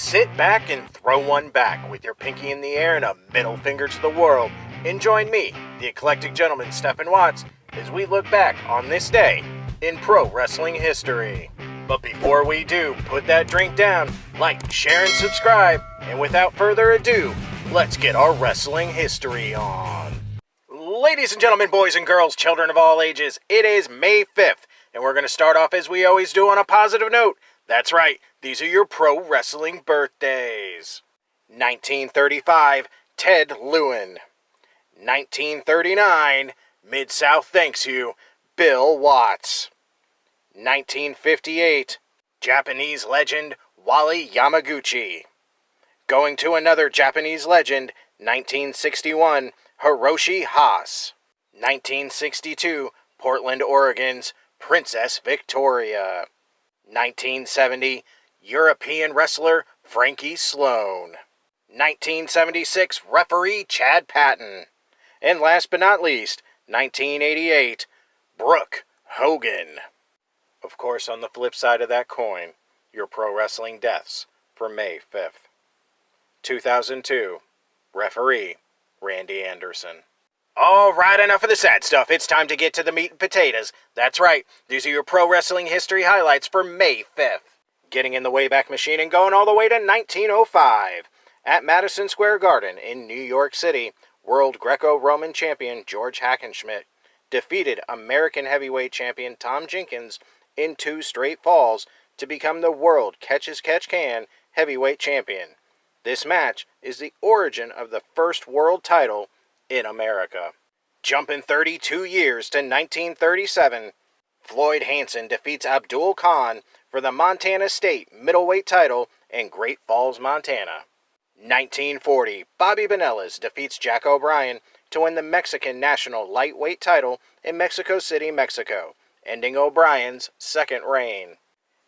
Sit back and throw one back with your pinky in the air and a middle finger to the world, and join me, the eclectic gentleman Stephen Watts, as we look back on this day in pro wrestling history. But before we do, put that drink down, like, share, and subscribe, and without further ado, let's get our wrestling history on. Ladies and gentlemen, boys and girls, children of all ages, it is May 5th, and we're going to start off as we always do on a positive note. That's right, these are your pro wrestling birthdays. 1935, Ted Lewin. 1939, Mid-South thanks you, Bill Watts. 1958, Japanese legend Wally Yamaguchi. Going to another Japanese legend, 1961, Hiroshi Haas. 1962, Portland, Oregon's Princess Victoria. 1970, European wrestler Frankie Sloan. 1976, referee Chad Patton. And last but not least, 1988, Brooke Hogan. Of course, on the flip side of that coin, your pro wrestling deaths for May 5th. 2002, referee Randy Anderson. Alright, enough of the sad stuff. It's time to get to the meat and potatoes. That's right, these are your pro wrestling history highlights for May 5th. Getting in the Wayback Machine and going all the way to 1905. At Madison Square Garden in New York City, World Greco-Roman Champion George Hackenschmidt defeated American Heavyweight Champion Tom Jenkins in 2 straight falls to become the World Catch-as-Catch-Can Heavyweight Champion. This match is the origin of the first world title in America. Jumping 32 years to 1937, Floyd Hansen defeats Abdul Khan for the Montana State middleweight title in Great Falls, Montana. 1940, Bobby Bonellas defeats Jack O'Brien to win the Mexican national lightweight title in Mexico City, Mexico, ending O'Brien's second reign.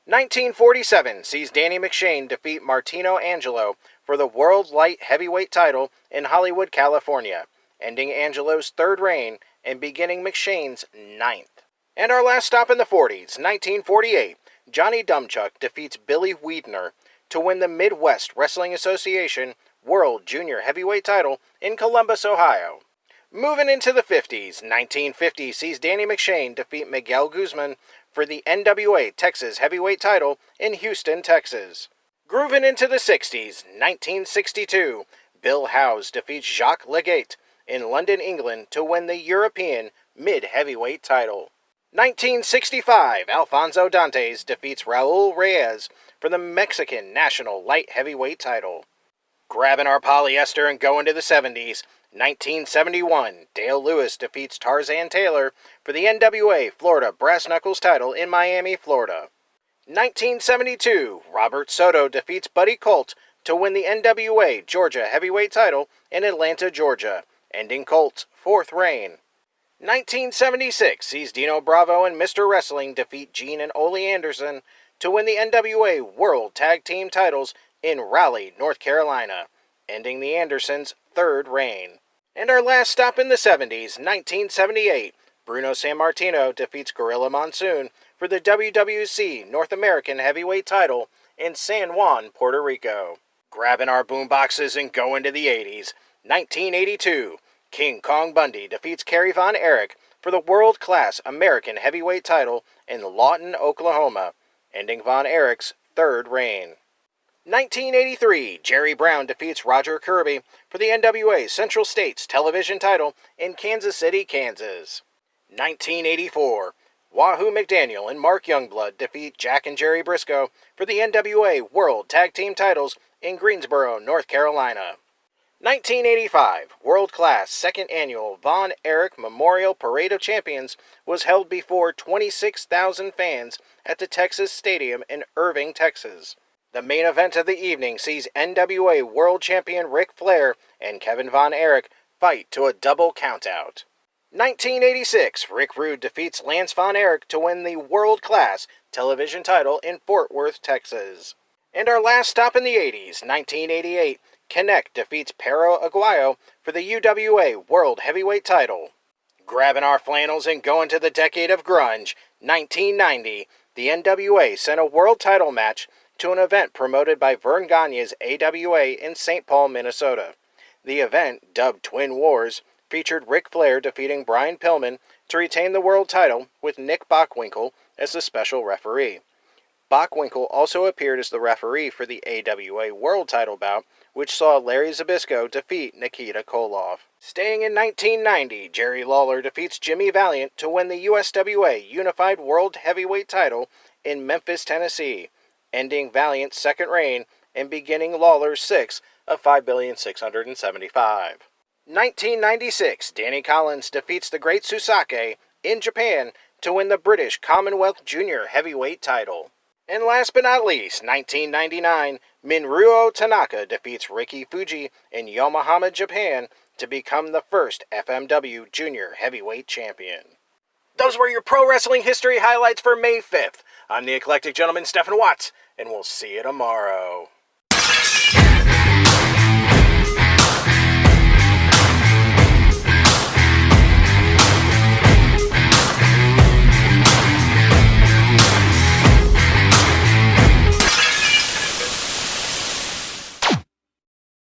1947 sees Danny McShane defeat Martino Angelo for the World Light Heavyweight title in Hollywood, California, ending Angelo's third reign and beginning McShane's 9th. And our last stop in the 40s, 1948, Johnny Dumchuk defeats Billy Wiedner to win the Midwest Wrestling Association World Junior Heavyweight title in Columbus, Ohio. Moving into the 50s, 1950 sees Danny McShane defeat Miguel Guzman for the NWA Texas Heavyweight title in Houston, Texas. Grooving into the 60s, 1962, Bill Howes defeats Jacques Legate in London, England to win the European Mid-Heavyweight title. 1965, Alfonso Dantes defeats Raul Reyes for the Mexican National Light Heavyweight title. Grabbing our polyester and going to the 70s, 1971, Dale Lewis defeats Tarzan Taylor for the NWA Florida Brass Knuckles title in Miami, Florida. 1972, Robert Soto defeats Buddy Colt to win the NWA Georgia Heavyweight title in Atlanta, Georgia, ending Colt's 4th reign. 1976 sees Dino Bravo and Mr. Wrestling defeat Gene and Ole Anderson to win the NWA World Tag Team titles in Raleigh, North Carolina, ending the Andersons' 3rd reign. And our last stop in the 70s, 1978, Bruno Sammartino defeats Gorilla Monsoon for the WWC North American Heavyweight title in San Juan, Puerto Rico. Grabbing our boomboxes and going to the 80s, 1982, King Kong Bundy defeats Kerry Von Erich for the world-class American Heavyweight title in Lawton, Oklahoma, ending Von Erich's 3rd reign. 1983, Jerry Brown defeats Roger Kirby for the NWA Central States Television title in Kansas City, Kansas. 1984, Wahoo McDaniel and Mark Youngblood defeat Jack and Jerry Briscoe for the NWA World Tag Team titles in Greensboro, North Carolina. 1985, world-class 2nd annual Von Erich Memorial Parade of Champions was held before 26,000 fans at the Texas Stadium in Irving, Texas. The main event of the evening sees NWA World Champion Ric Flair and Kevin Von Erich fight to a double countout. 1986, Rick Rude defeats Lance Von Erich to win the world-class television title in Fort Worth, Texas. And our last stop in the 80s, 1988, Connect defeats Perro Aguayo for the UWA World Heavyweight title. Grabbing our flannels and going to the decade of grunge, 1990, the NWA sent a world title match to an event promoted by Vern Gagne's AWA in St. Paul, Minnesota. The event, dubbed Twin Wars, featured Ric Flair defeating Brian Pillman to retain the world title with Nick Bockwinkel as the special referee. Bockwinkel also appeared as the referee for the AWA World Title bout, which saw Larry Zbyszko defeat Nikita Koloff. Staying in 1990, Jerry Lawler defeats Jimmy Valiant to win the USWA Unified World Heavyweight title in Memphis, Tennessee, ending Valiant's second reign and beginning Lawler's sixth of 5,675. 1996, Danny Collins defeats the Great Susake in Japan to win the British Commonwealth Junior Heavyweight title. And last but not least, 1999, Minruo Tanaka defeats Riki Fuji in Yokohama, Japan to become the first FMW Junior Heavyweight Champion. Those were your pro wrestling history highlights for May 5th. I'm the Eclectic Gentleman, Stephen Watts, and we'll see you tomorrow.